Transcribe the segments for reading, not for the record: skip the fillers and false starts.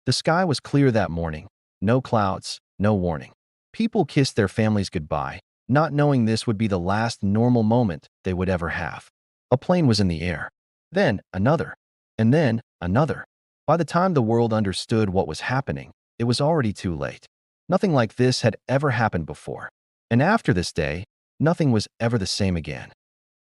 The sky was clear that morning. No clouds, no warning. People kissed their families goodbye, not knowing this would be the last normal moment they would ever have. A plane was in the air. Then another. And then another. By the time the world understood what was happening, it was already too late. Nothing like this had ever happened before. And after this day, nothing was ever the same again.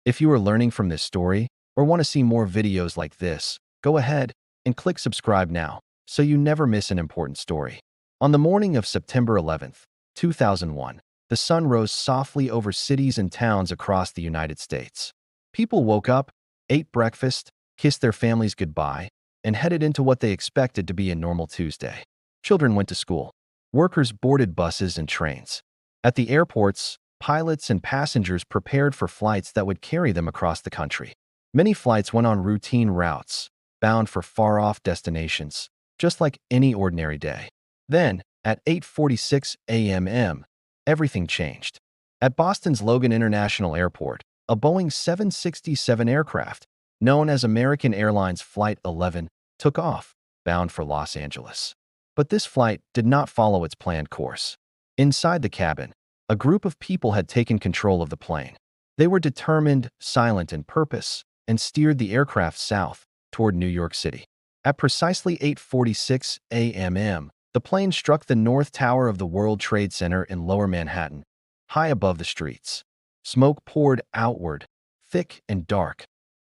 If you are learning from this story or want to see more videos like this, go ahead and click subscribe now so you never miss an important story. On the morning of September 11th, 2001, the sun rose softly over cities and towns across the United States. People woke up, ate breakfast, kissed their families goodbye, and headed into what they expected to be a normal Tuesday. Children went to school. Workers boarded buses and trains. At the airports, pilots and passengers prepared for flights that would carry them across the country. Many flights went on routine routes, bound for far-off destinations, just like any ordinary day. Then, at 8:46 a.m., everything changed. At Boston's Logan International Airport, a Boeing 767 aircraft, known as American Airlines Flight 11, took off, bound for Los Angeles. But this flight did not follow its planned course. Inside the cabin, a group of people had taken control of the plane. They were determined, silent in purpose, and steered the aircraft south toward New York City. At precisely 8:46 a.m., the plane struck the North Tower of the World Trade Center in Lower Manhattan, high above the streets. Smoke poured outward, thick and dark,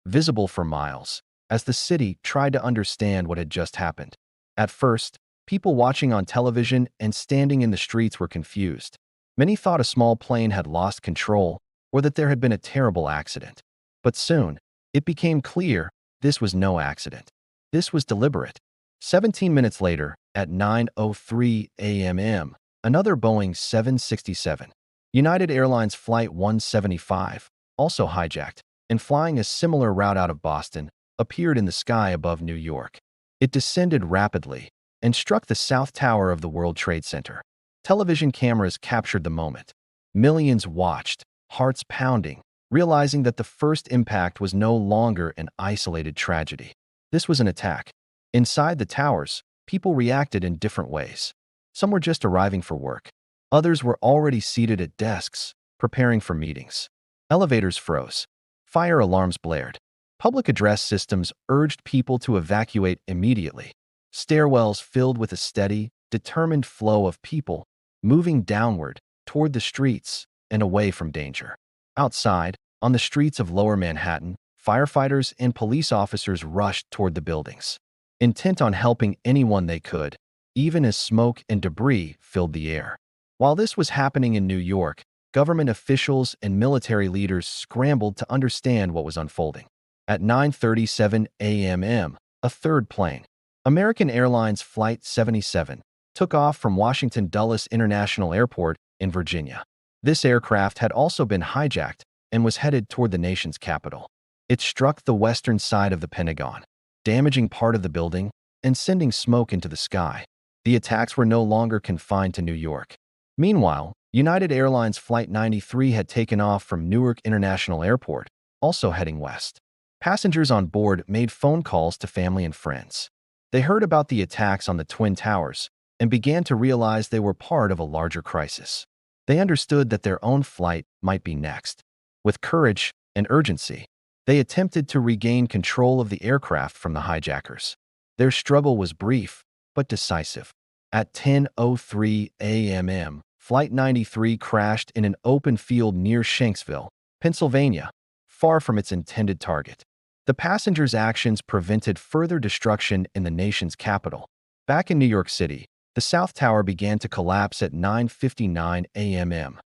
visible for miles, as the city tried to understand what had just happened. At first, people watching on television and standing in the streets were confused. Many thought a small plane had lost control or that there had been a terrible accident. But soon, it became clear this was no accident. This was deliberate. 17 minutes later, at 9:03 a.m., another Boeing 767, United Airlines Flight 175, also hijacked, and flying a similar route out of Boston, appeared in the sky above New York. It descended rapidly and struck the South Tower of the World Trade Center. Television cameras captured the moment. Millions watched, hearts pounding, realizing that the first impact was no longer an isolated tragedy. This was an attack. Inside the towers, people reacted in different ways. Some were just arriving for work. Others were already seated at desks, preparing for meetings. Elevators froze. Fire alarms blared. Public address systems urged people to evacuate immediately. Stairwells filled with a steady, determined flow of people moving downward toward the streets and away from danger. Outside, on the streets of Lower Manhattan, firefighters and police officers rushed toward the buildings, intent on helping anyone they could, even as smoke and debris filled the air. While this was happening in New York, government officials and military leaders scrambled to understand what was unfolding. At 9:37 a.m., a third plane, American Airlines Flight 77, took off from Washington Dulles International Airport in Virginia. This aircraft had also been hijacked and was headed toward the nation's capital. It struck the western side of the Pentagon, damaging part of the building and sending smoke into the sky. The attacks were no longer confined to New York. Meanwhile, United Airlines Flight 93 had taken off from Newark International Airport, also heading west. Passengers on board made phone calls to family and friends. They heard about the attacks on the Twin Towers and began to realize they were part of a larger crisis. They understood that their own flight might be next. With courage and urgency, they attempted to regain control of the aircraft from the hijackers. Their struggle was brief, but decisive. At 10:03 a.m., Flight 93 crashed in an open field near Shanksville, Pennsylvania, far from its intended target. The passengers' actions prevented further destruction in the nation's capital. Back in New York City, the South Tower began to collapse at 9:59 a.m.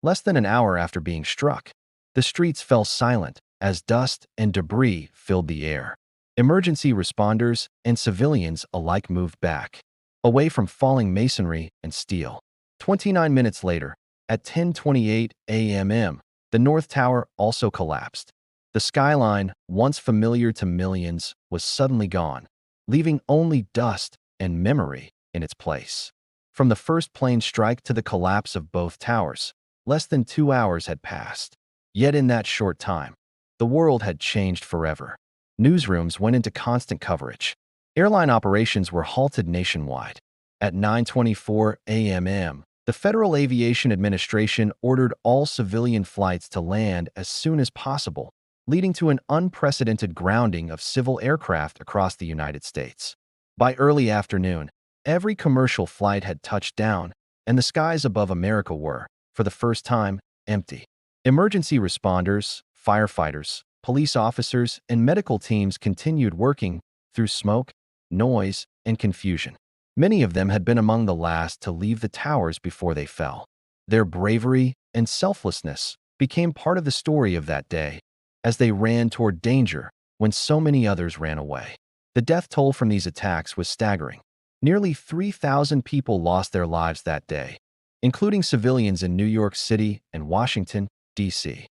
Less than an hour after being struck, the streets fell silent as dust and debris filled the air. Emergency responders and civilians alike moved back, away from falling masonry and steel. 29 minutes later, at 10:28 a.m., the North Tower also collapsed. The skyline, once familiar to millions, was suddenly gone, leaving only dust and memory in its place. From the first plane strike to the collapse of both towers, less than 2 hours had passed. Yet in that short time, the world had changed forever. Newsrooms went into constant coverage. Airline operations were halted nationwide. At 9:24 a.m., the Federal Aviation Administration ordered all civilian flights to land as soon as possible, leading to an unprecedented grounding of civil aircraft across the United States. By early afternoon, every commercial flight had touched down, and the skies above America were, for the first time, empty. Emergency responders, firefighters, police officers, and medical teams continued working through smoke, noise, and confusion. Many of them had been among the last to leave the towers before they fell. Their bravery and selflessness became part of the story of that day, as they ran toward danger when so many others ran away. The death toll from these attacks was staggering. Nearly 3,000 people lost their lives that day, including civilians in New York City and Washington, D.C.,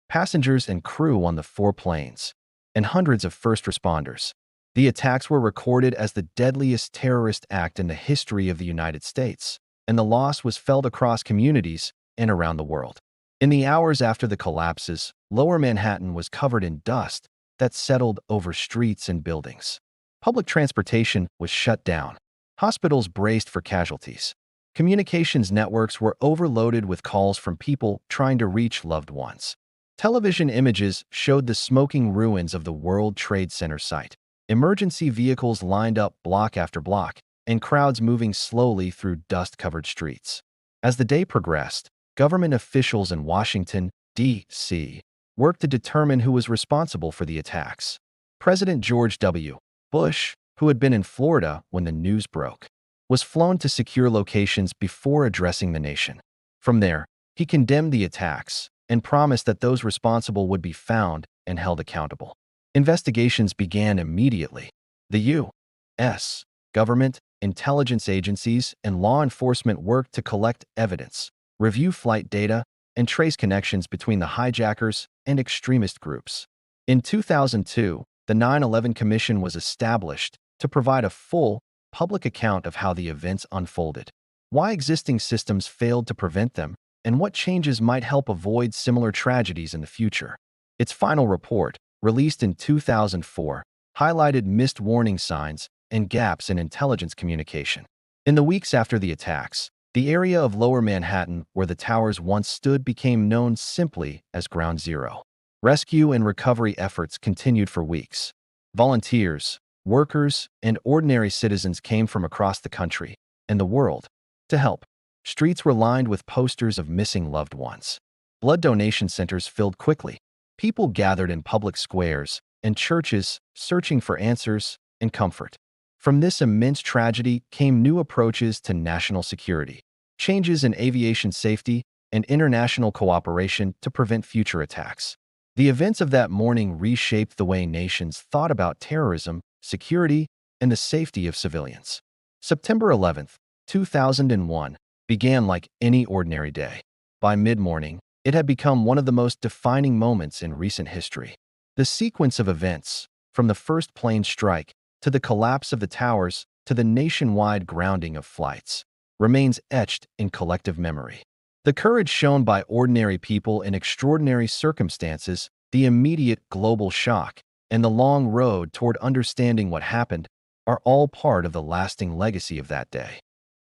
passengers and crew on the 4 planes, and hundreds of first responders. The attacks were recorded as the deadliest terrorist act in the history of the United States, and the loss was felt across communities and around the world. In the hours after the collapses, Lower Manhattan was covered in dust that settled over streets and buildings. Public transportation was shut down. Hospitals braced for casualties. Communications networks were overloaded with calls from people trying to reach loved ones. Television images showed the smoking ruins of the World Trade Center site. Emergency vehicles lined up block after block, and crowds moving slowly through dust-covered streets. As the day progressed, government officials in Washington, D.C., worked to determine who was responsible for the attacks. President George W. Bush, who had been in Florida when the news broke, was flown to secure locations before addressing the nation. From there, he condemned the attacks and promised that those responsible would be found and held accountable. Investigations began immediately. The U.S. government, intelligence agencies, and law enforcement worked to collect evidence, review flight data, and trace connections between the hijackers and extremist groups. In 2002, the 9/11 Commission was established to provide a full, public account of how the events unfolded, why existing systems failed to prevent them, and what changes might help avoid similar tragedies in the future. Its final report, released in 2004, highlighted missed warning signs and gaps in intelligence communication. In the weeks after the attacks, the area of Lower Manhattan where the towers once stood became known simply as Ground Zero. Rescue and recovery efforts continued for weeks. Volunteers, workers, and ordinary citizens came from across the country and the world to help. Streets were lined with posters of missing loved ones. Blood donation centers filled quickly. People gathered in public squares and churches, searching for answers and comfort. From this immense tragedy came new approaches to national security, changes in aviation safety, and international cooperation to prevent future attacks. The events of that morning reshaped the way nations thought about terrorism, security, and the safety of civilians. September 11, 2001, began like any ordinary day. By mid-morning, it had become one of the most defining moments in recent history. The sequence of events, from the first plane strike to the collapse of the towers to the nationwide grounding of flights, remains etched in collective memory. The courage shown by ordinary people in extraordinary circumstances, the immediate global shock, and the long road toward understanding what happened are all part of the lasting legacy of that day.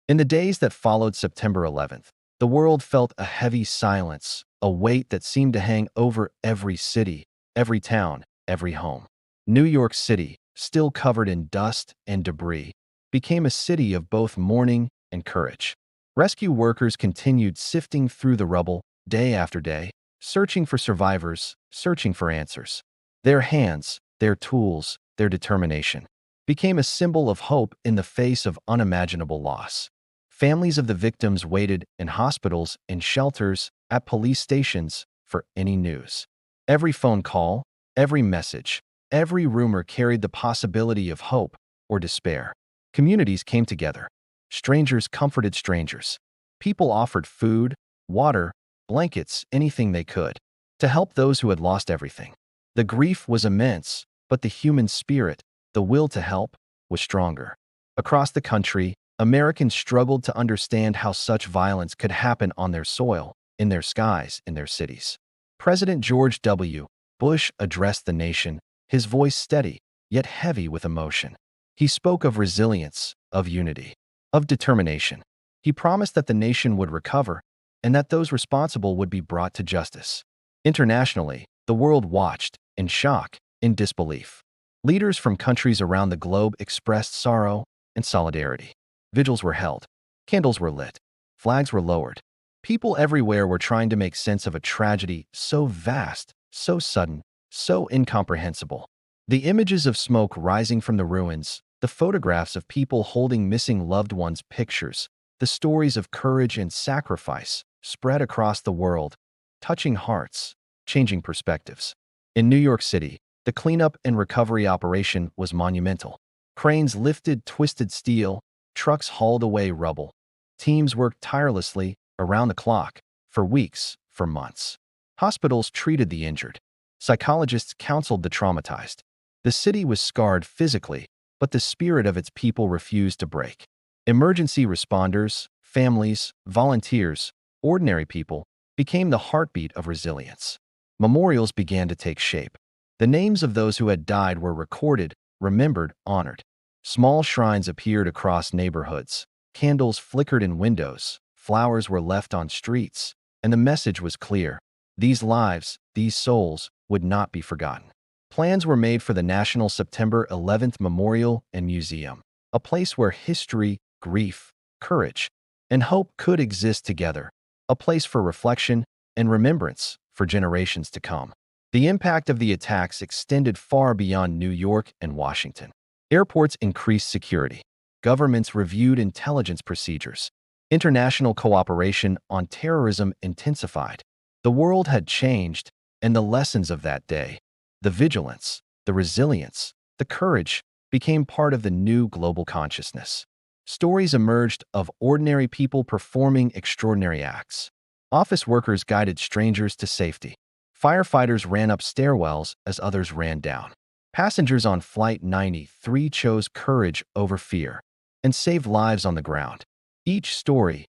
In the days that followed September 11th, the world felt a heavy silence, a weight that seemed to hang over every city, every town, every home. New York City, still covered in dust and debris, became a city of both mourning and courage. Rescue workers continued sifting through the rubble day after day, searching for survivors, searching for answers. Their hands, their tools, their determination became a symbol of hope in the face of unimaginable loss. Families of the victims waited in hospitals, in shelters, at police stations for any news. Every phone call, every message, every rumor carried the possibility of hope or despair. Communities came together. Strangers comforted strangers. People offered food, water, blankets, anything they could, to help those who had lost everything. The grief was immense, but the human spirit, the will to help, was stronger. Across the country, Americans struggled to understand how such violence could happen on their soil, in their skies, in their cities. President George W. Bush addressed the nation, his voice steady, yet heavy with emotion. He spoke of resilience, of unity, of determination. He promised that the nation would recover and that those responsible would be brought to justice. Internationally, the world watched, in shock, in disbelief. Leaders from countries around the globe expressed sorrow and solidarity. Vigils were held, candles were lit, flags were lowered. People everywhere were trying to make sense of a tragedy so vast, so sudden, so incomprehensible. The images of smoke rising from the ruins, the photographs of people holding missing loved ones' pictures, the stories of courage and sacrifice spread across the world, touching hearts, changing perspectives. In New York City, the cleanup and recovery operation was monumental. Cranes lifted twisted steel, trucks hauled away rubble. Teams worked tirelessly, around the clock, for weeks, for months. Hospitals treated the injured. Psychologists counseled the traumatized. The city was scarred physically, but the spirit of its people refused to break. Emergency responders, families, volunteers, ordinary people became the heartbeat of resilience. Memorials began to take shape. The names of those who had died were recorded, remembered, honored. Small shrines appeared across neighborhoods. Candles flickered in windows. Flowers were left on streets. And the message was clear. These lives, these souls, would not be forgotten. Plans were made for the National September 11th Memorial and Museum, a place where history, grief, courage, and hope could exist together, a place for reflection and remembrance for generations to come. The impact of the attacks extended far beyond New York and Washington. Airports increased security. Governments reviewed intelligence procedures. International cooperation on terrorism intensified. The world had changed, and the lessons of that day, the vigilance, the resilience, the courage, became part of the new global consciousness. Stories emerged of ordinary people performing extraordinary acts. Office workers guided strangers to safety. Firefighters ran up stairwells as others ran down. Passengers on Flight 93 chose courage over fear and saved lives on the ground. Each story,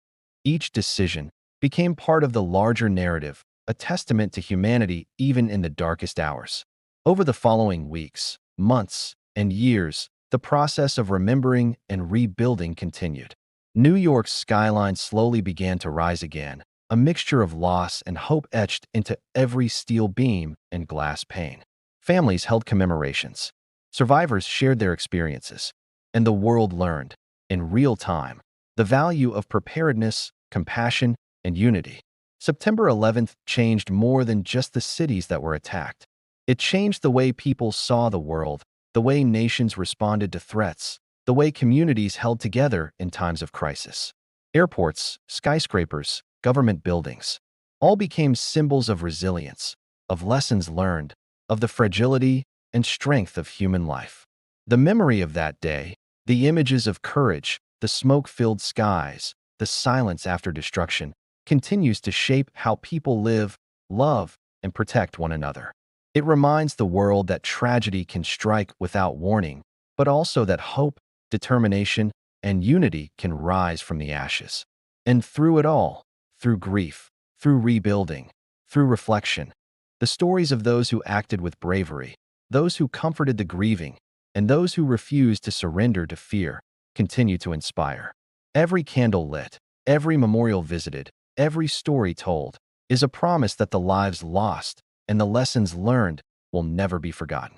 each decision, became part of the larger narrative, a testament to humanity even in the darkest hours. Over the following weeks, months, and years, the process of remembering and rebuilding continued. New York's skyline slowly began to rise again, a mixture of loss and hope etched into every steel beam and glass pane. Families held commemorations. Survivors shared their experiences. And the world learned, in real time, the value of preparedness, compassion, and unity. September 11th changed more than just the cities that were attacked. It changed the way people saw the world, the way nations responded to threats, the way communities held together in times of crisis. Airports, skyscrapers, government buildings, all became symbols of resilience, of lessons learned, of the fragility and strength of human life. The memory of that day, the images of courage, the smoke-filled skies, the silence after destruction, continues to shape how people live, love, and protect one another. It reminds the world that tragedy can strike without warning, but also that hope, determination, and unity can rise from the ashes. And through it all, through grief, through rebuilding, through reflection, the stories of those who acted with bravery, those who comforted the grieving, and those who refused to surrender to fear, continue to inspire. Every candle lit, every memorial visited, every story told, is a promise that the lives lost and the lessons learned will never be forgotten.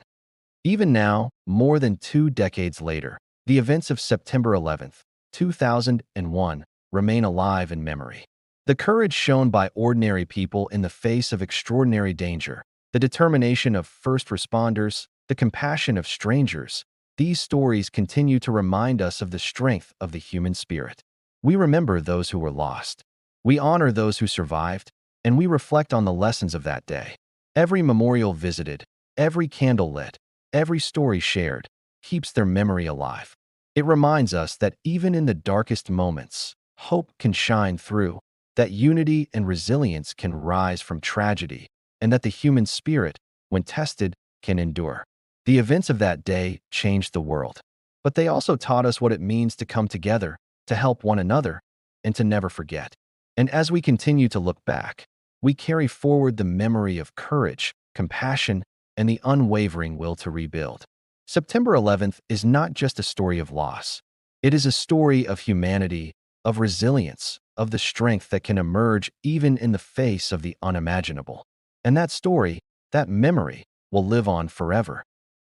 Even now, more than 2 decades later, the events of September 11th, 2001, remain alive in memory. The courage shown by ordinary people in the face of extraordinary danger, the determination of first responders, the compassion of strangers, these stories continue to remind us of the strength of the human spirit. We remember those who were lost. We honor those who survived, and we reflect on the lessons of that day. Every memorial visited, every candle lit, every story shared, keeps their memory alive. It reminds us that even in the darkest moments, hope can shine through, that unity and resilience can rise from tragedy, and that the human spirit, when tested, can endure. The events of that day changed the world, but they also taught us what it means to come together, to help one another, and to never forget. And as we continue to look back, we carry forward the memory of courage, compassion, and the unwavering will to rebuild. September 11th is not just a story of loss. It is a story of humanity, of resilience, of the strength that can emerge even in the face of the unimaginable. And that story, that memory, will live on forever.